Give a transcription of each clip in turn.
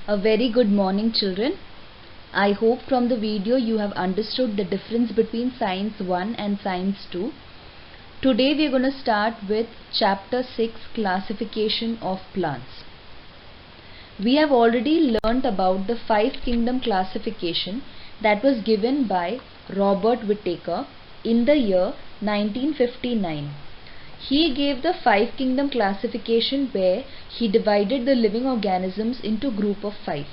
A very good morning, children. I hope from the video you have understood the difference between Science 1 and Science 2. Today we are going to start with Chapter 6, Classification of Plants. We have already learnt about the 5-kingdom classification that was given by Robert Whittaker in the year 1959. He gave the 5-kingdom classification where he divided the living organisms into group of 5.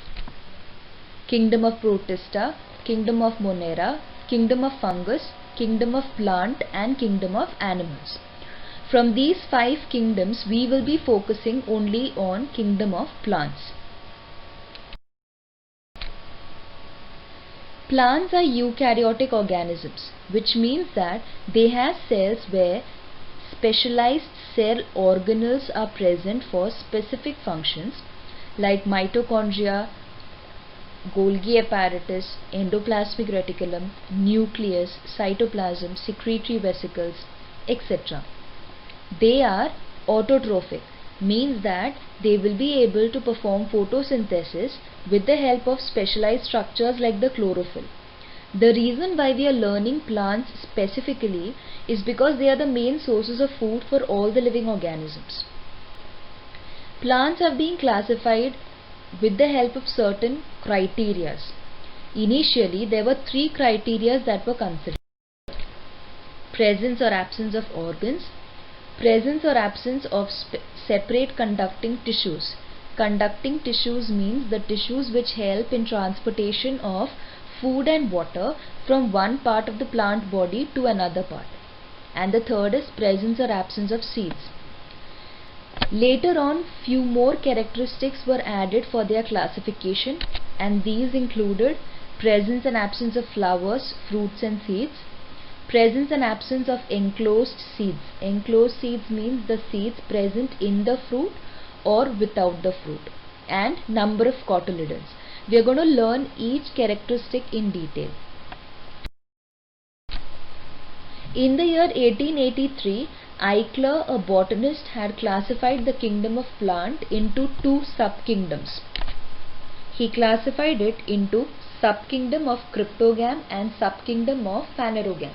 Kingdom of Protista, Kingdom of Monera, Kingdom of Fungus, Kingdom of Plant and Kingdom of Animals. From these 5 kingdoms we will be focusing only on Kingdom of Plants. Plants are eukaryotic organisms, which means that they have cells where specialized cell organelles are present for specific functions like mitochondria, Golgi apparatus, endoplasmic reticulum, nucleus, cytoplasm, secretory vesicles, etc. They are autotrophic, means that they will be able to perform photosynthesis with the help of specialized structures like the chlorophyll. The reason why we are learning plants specifically is because they are the main sources of food for all the living organisms. Plants have been classified with the help of certain criteria. Initially, there were 3 criteria that were considered: presence or absence of organs, presence or absence of separate conducting tissues. Conducting tissues means the tissues which help in transportation of food and water from one part of the plant body to another part. And the third is presence or absence of seeds. Later on, few more characteristics were added for their classification, and these included presence and absence of flowers, fruits and seeds, presence and absence of enclosed seeds. Enclosed seeds means the seeds present in the fruit or without the fruit, and number of cotyledons. We are going to learn each characteristic in detail. In the year 1883, Eichler, a botanist, had classified the kingdom of plant into 2 subkingdoms. He classified it into subkingdom of Cryptogam and subkingdom of Phanerogam.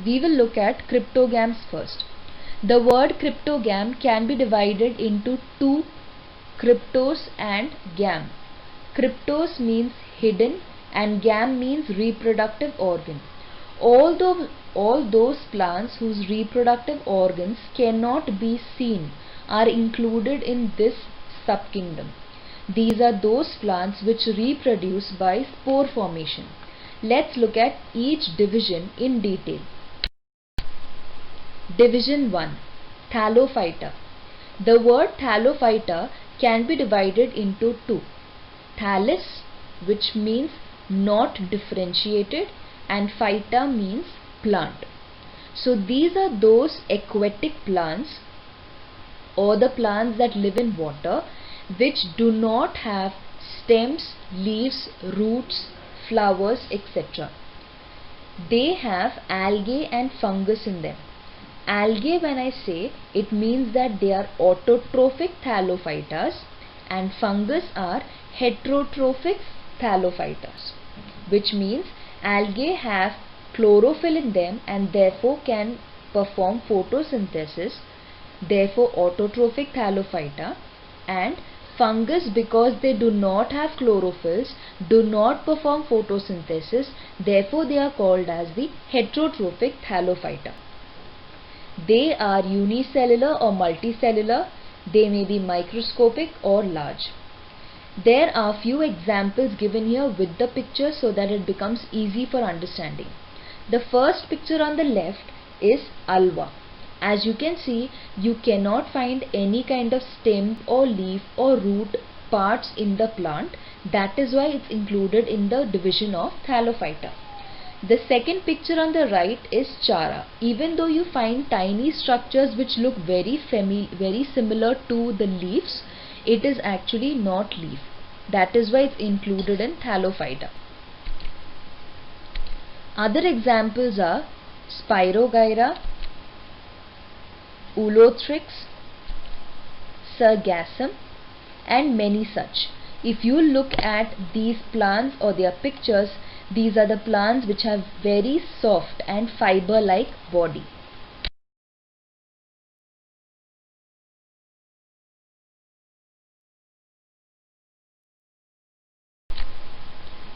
We will look at Cryptogams first. The word Cryptogam can be divided into 2: Cryptos and Gam. Cryptos means hidden and Gam means reproductive organ. All those plants whose reproductive organs cannot be seen are included in this subkingdom. These are those plants which reproduce by spore formation. Let's look at each division in detail. Division 1. Thallophyta. The word Thallophyta can be divided into 2. Thallus, which means not differentiated, and phyta means plant. So these are those aquatic plants or the plants that live in water which do not have stems, leaves, roots, flowers, etc. They have algae and fungus in them. Algae, when I say, it means that they are autotrophic thallophytas, and fungus are heterotrophic thallophytas, which means algae have chlorophyll in them and therefore can perform photosynthesis, therefore autotrophic thallophyta, and fungus, because they do not have chlorophylls, do not perform photosynthesis, therefore they are called as the heterotrophic thallophyta. They are unicellular or multicellular. They may be microscopic or large. There are few examples given here with the picture so that it becomes easy for understanding. The first picture on the left is Alva. As you can see, you cannot find any kind of stem or leaf or root parts in the plant. That is why it's included in the division of Thallophyta. The second picture on the right is Chara. Even though you find tiny structures which look very similar to the leaves, it is actually not leaf. That is why it's included in Thallophyta. Other examples are Spirogyra, Ulothrix, Sargassum, and many such. If you look at these plants or their pictures, these are the plants which have very soft and fiber-like body.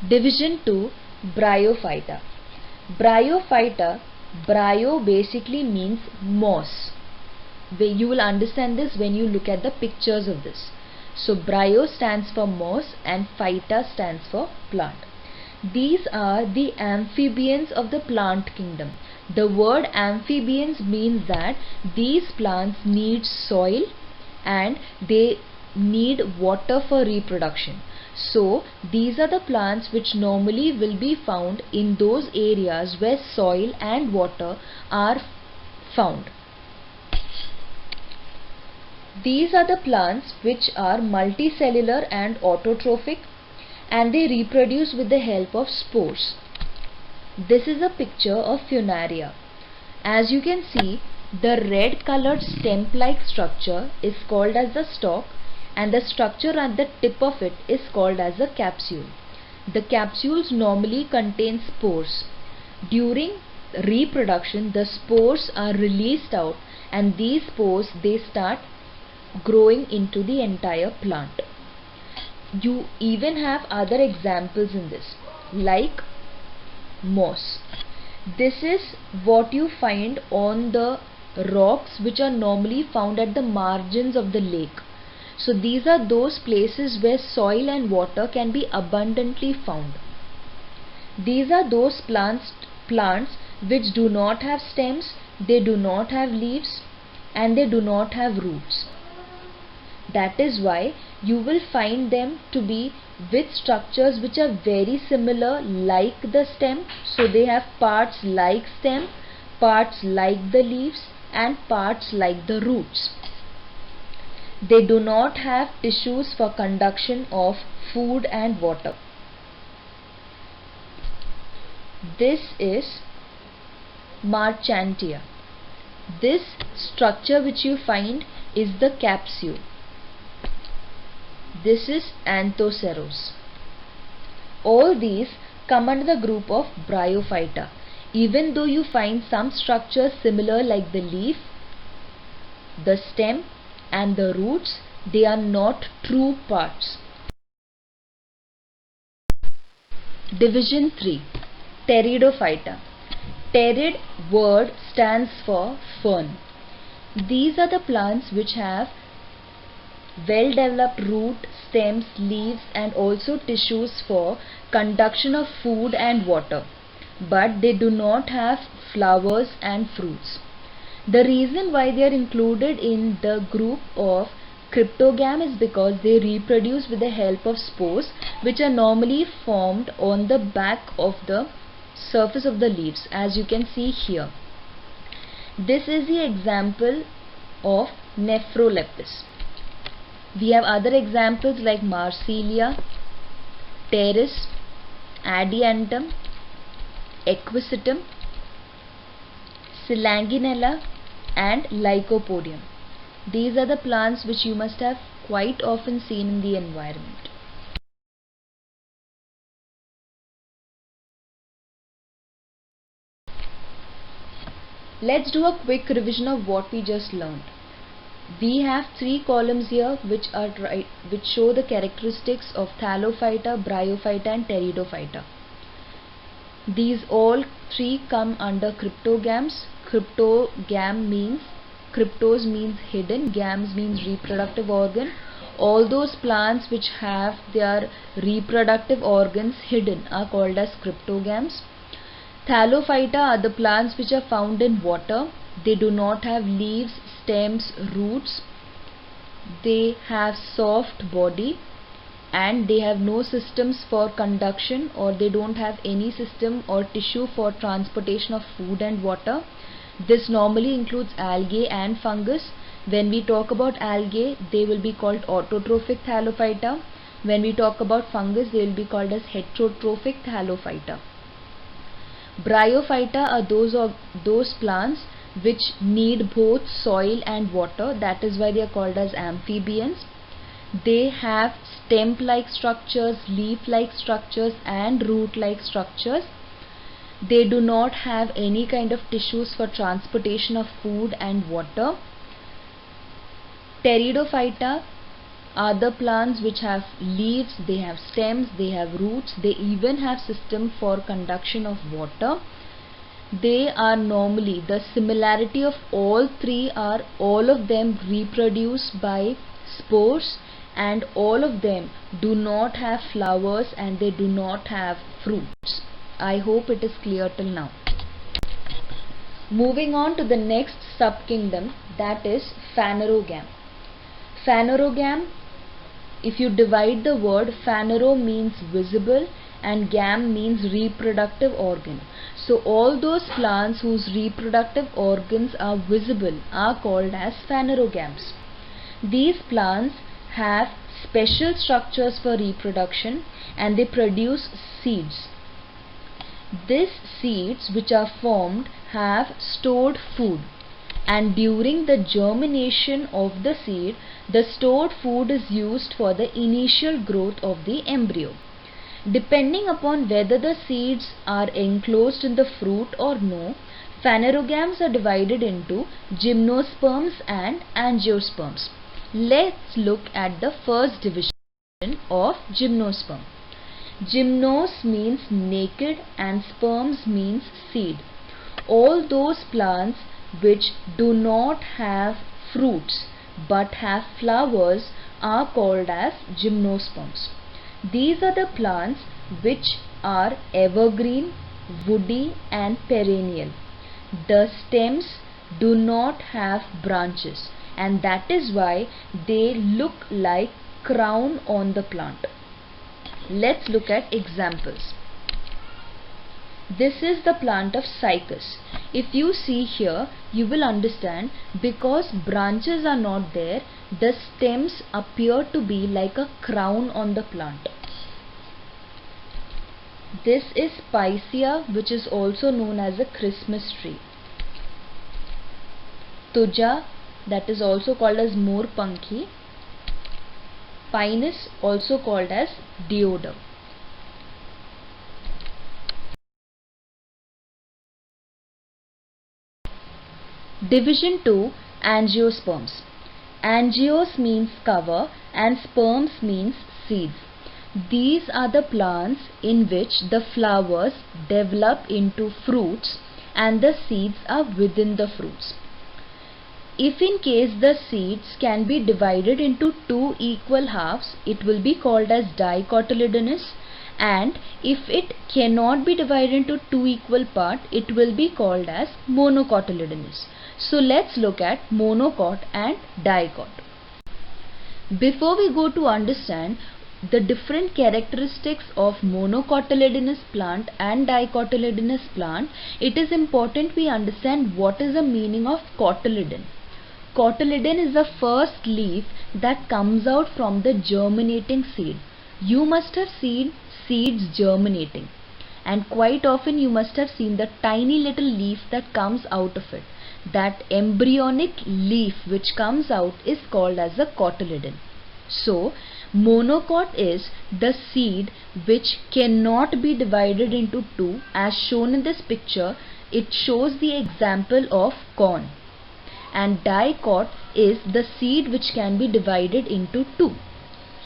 Division 2, Bryophyta. Bryophyta, bryo basically means moss. You will understand this when you look at the pictures of this. So bryo stands for moss and phyta stands for plant. These are the amphibians of the plant kingdom. The word amphibians means that these plants need soil and they need water for reproduction. So these are the plants which normally will be found in those areas where soil and water are found. These are the plants which are multicellular and autotrophic, and they reproduce with the help of spores. This is a picture of Funaria. As you can see, the red colored stem-like structure is called as the stalk, and the structure at the tip of it is called as the capsule. The capsules normally contain spores. During reproduction, the spores are released out, and these spores they start growing into the entire plant. You even have other examples in this, like moss. This is what you find on the rocks which are normally found at the margins of the lake. So these are those places where soil and water can be abundantly found. These are those plants which do not have stems, they do not have leaves, and they do not have roots. That is why you will find them to be with structures which are very similar like the stem. So they have parts like stem, parts like the leaves, and parts like the roots. They do not have tissues for conduction of food and water. This is Marchantia. This structure which you find is the capsule. This is Anthoceros. All these come under the group of Bryophyta. Even though you find some structures similar like the leaf, the stem and the roots, they are not true parts. Division 3, Pteridophyta. Pterid word stands for fern. These are the plants which have well developed root, stems, leaves and also tissues for conduction of food and water, but they do not have flowers and fruits. The reason why they are included in the group of cryptogam is because they reproduce with the help of spores which are normally formed on the back of the surface of the leaves, as you can see here. This is the example of Nephrolepis. We have other examples like Marsilia, Pteris, Adiantum, Equisetum, Silanginella and Lycopodium. These are the plants which you must have quite often seen in the environment. Let's do a quick revision of what we just learned. We have three columns here which show the characteristics of Thallophyta, Bryophyta and Pteridophyta. These all three come under cryptogams. Cryptogam means, cryptos means hidden, gams means reproductive organ. All those plants which have their reproductive organs hidden are called as cryptogams. Thallophyta are the plants which are found in water. They do not have leaves, stems, roots. They have soft body and they have no systems for conduction, or they don't have any system or tissue for transportation of food and water. This normally includes algae and fungus. When we talk about algae, they will be called autotrophic Thallophyta. When we talk about fungus, they will be called as heterotrophic Thallophyta. Bryophyta are those plants which need both soil and water. That is why they are called as amphibians. They have stem-like structures, leaf-like structures and root-like structures. They do not have any kind of tissues for transportation of food and water. Pteridophyta are the plants which have leaves, they have stems, they have roots, they even have system for conduction of water. They are normally, the similarity of all three are all of them reproduce by spores, and all of them do not have flowers and they do not have fruits. I hope it is clear till now. Moving on to the next subkingdom, that is Phanerogam. Phanerogam, if you divide the word, phanero means visible and gam means reproductive organ. So all those plants whose reproductive organs are visible are called as phanerogams. These plants have special structures for reproduction and they produce seeds. These seeds which are formed have stored food, and during the germination of the seed, the stored food is used for the initial growth of the embryo. Depending upon whether the seeds are enclosed in the fruit or no, phanerogams are divided into gymnosperms and angiosperms. Let's look at the first division of gymnosperm. Gymnos means naked and sperms means seed. All those plants which do not have fruits but have flowers are called as gymnosperms. These are the plants which are evergreen, woody and perennial. The stems do not have branches, and that is why they look like crown on the plant. Let's look at examples. This is the plant of cycas. If you see here, you will understand, because branches are not there, the stems appear to be like a crown on the plant. This is Picea, which is also known as a Christmas tree. Tuja, that is also called as Morpankhi. Pinus, also called as Deodar. Division 2, Angiosperms. Angios means cover and sperms means seeds. These are the plants in which the flowers develop into fruits and the seeds are within the fruits. If in case the seeds can be divided into two equal halves, it will be called as dicotyledonous, and if it cannot be divided into two equal parts, it will be called as monocotyledonous. So let's look at monocot and dicot. Before we go to understand the different characteristics of monocotyledonous plant and dicotyledonous plant, it is important we understand what is the meaning of cotyledon. Cotyledon is the first leaf that comes out from the germinating seed. You must have seen seeds germinating, and quite often you must have seen the tiny little leaf that comes out of it. That embryonic leaf which comes out is called as a cotyledon. So, monocot is the seed which cannot be divided into two. As shown in this picture, it shows the example of corn. And dicot is the seed which can be divided into two.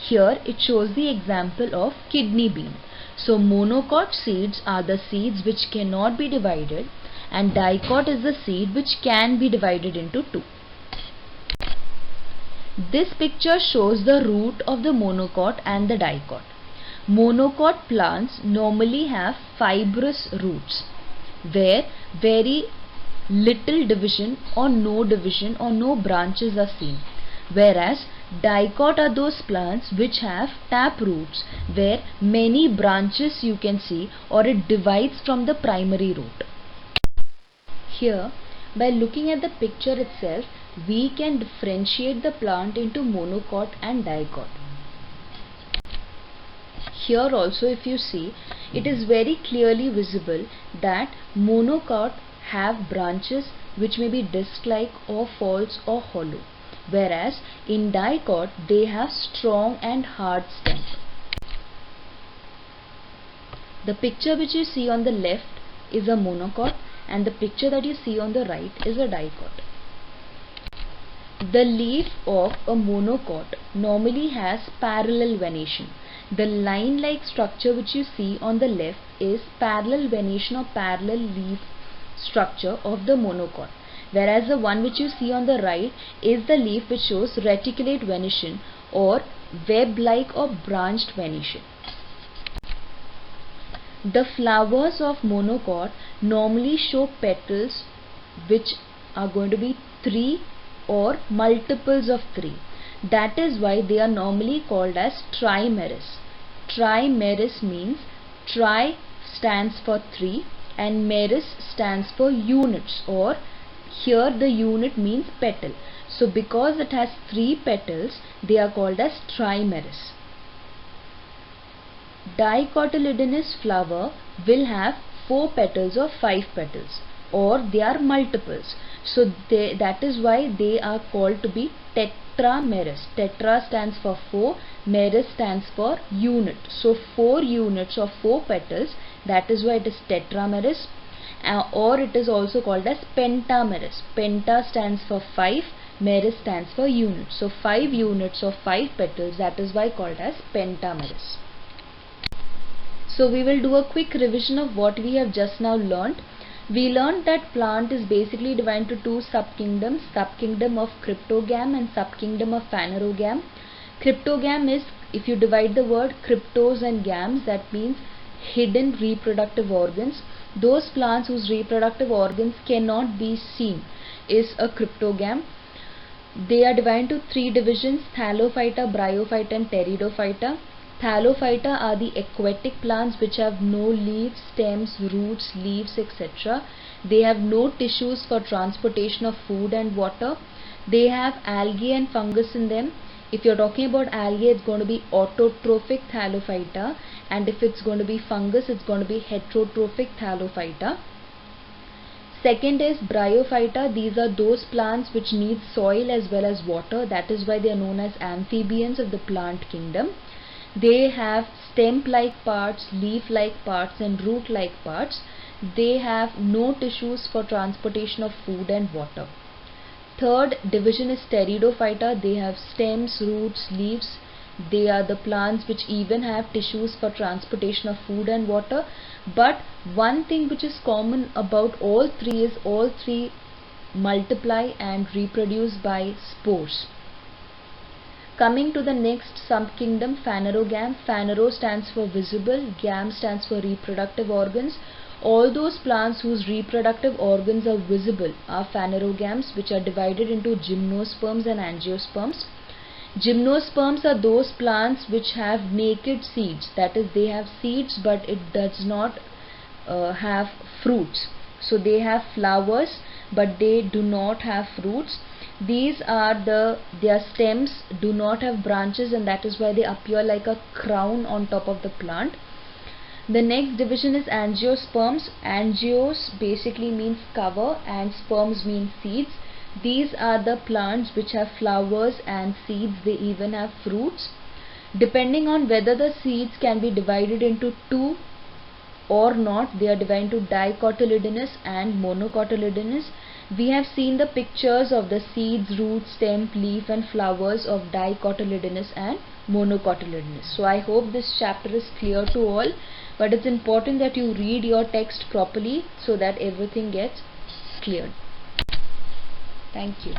Here it shows the example of kidney bean. So monocot seeds are the seeds which cannot be divided, and dicot is the seed which can be divided into two. This picture shows the root of the monocot and the dicot. Monocot plants normally have fibrous roots where very little division or no branches are seen, whereas dicot are those plants which have tap roots where many branches you can see, or it divides from the primary root. Here, by looking at the picture itself, we can differentiate the plant into monocot and dicot. Here also, if you see, it is very clearly visible that monocot have branches which may be disc-like or false or hollow, whereas in dicot they have strong and hard stem. The picture which you see on the left is a monocot and the picture that you see on the right is a dicot. The leaf of a monocot normally has parallel venation. The line-like structure which you see on the left is parallel venation or parallel leaf structure of the monocot, whereas the one which you see on the right is the leaf which shows reticulate venation or web-like or branched venation. The flowers of monocot normally show petals which are going to be 3 or multiples of 3. That is why they are normally called as trimeres. Trimeres means tri stands for 3 and meres stands for units, or here the unit means petal. So because it has 3 petals, they are called as trimeres. Dicotyledonous flower will have 4 petals or 5 petals, or they are multiples. So that is why they are called to be tetrameres. Tetra stands for 4, meres stands for unit. So 4 units or 4 petals, that is why it is tetrameres, or it is also called as pentameres. Penta stands for 5, meres stands for unit. So 5 units or 5 petals, that is why called as pentameres. So we will do a quick revision of what we have just now learnt. We learnt that plant is basically divided into 2 subkingdoms, subkingdom of cryptogam and subkingdom of phanerogam. Cryptogam is, if you divide the word cryptos and gams, that means hidden reproductive organs. Those plants whose reproductive organs cannot be seen is a cryptogam. They are divided into 3 divisions: Thallophyta, Bryophyta and Pteridophyta. Thallophyta are the aquatic plants which have no leaves, stems, roots, leaves, etc. They have no tissues for transportation of food and water. They have algae and fungus in them. If you're talking about algae, it's going to be autotrophic Thallophyta, and if it's going to be fungus, it's going to be heterotrophic Thallophyta. Second is Bryophyta. These are those plants which need soil as well as water. That is why they are known as amphibians of the plant kingdom. They have stem-like parts, leaf-like parts and root-like parts. They have no tissues for transportation of food and water. Third division is Pteridophyta. They have stems, roots, leaves. They are the plants which even have tissues for transportation of food and water. But one thing which is common about all 3 is all 3 multiply and reproduce by spores. Coming to the next subkingdom, phanerogam. Phanero stands for visible, gam stands for reproductive organs. All those plants whose reproductive organs are visible are phanerogams, which are divided into gymnosperms and angiosperms. Gymnosperms are those plants which have naked seeds, that is, they have seeds but it does not have fruits. So they have flowers but they do not have fruits. These are their stems do not have branches, and that is why they appear like a crown on top of the plant. The next division is angiosperms. Angios basically means cover and sperms mean seeds. These are the plants which have flowers and seeds. They even have fruits. Depending on whether the seeds can be divided into 2 or not, they are divided into dicotyledonous and monocotyledonous. We have seen the pictures of the seeds, roots, stem, leaf and flowers of dicotyledonous and monocotyledonous. So I hope this chapter is clear to all, but it's important that you read your text properly so that everything gets cleared. Thank you.